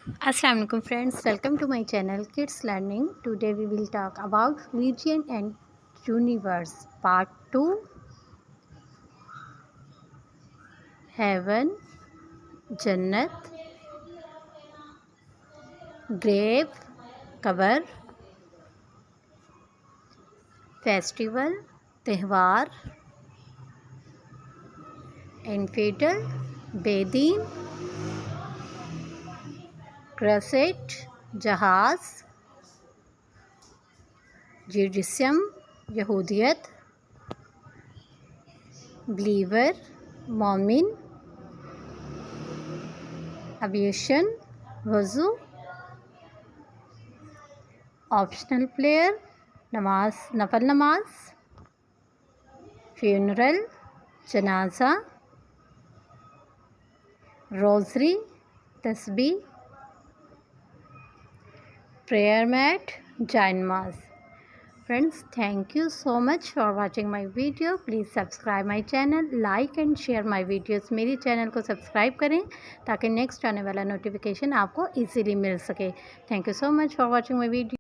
Assalamu alaikum friends, welcome to my channel Kids Learning. Today we will talk about religion and universe part 2. Heaven, Jannat, grave, cover, festival, त्यौहार, infidel, बेदीन, crusade, जहाज, जुडिशम, यहूदियत, believer, मोमिन, ablution, वज़ू, optional player, नमाज, नफल नमाज, funeral, जनाजा, rosary, तस्बीह, prayer mat, janmaz. Friends, thank you so much for watching my video. Please subscribe my channel, like and share my videos. मेरी channel को सब्सक्राइब करें ताकि नेक्स्ट आने वाला नोटिफिकेशन आपको इजीली मिल सके. Thank you so much for watching my video.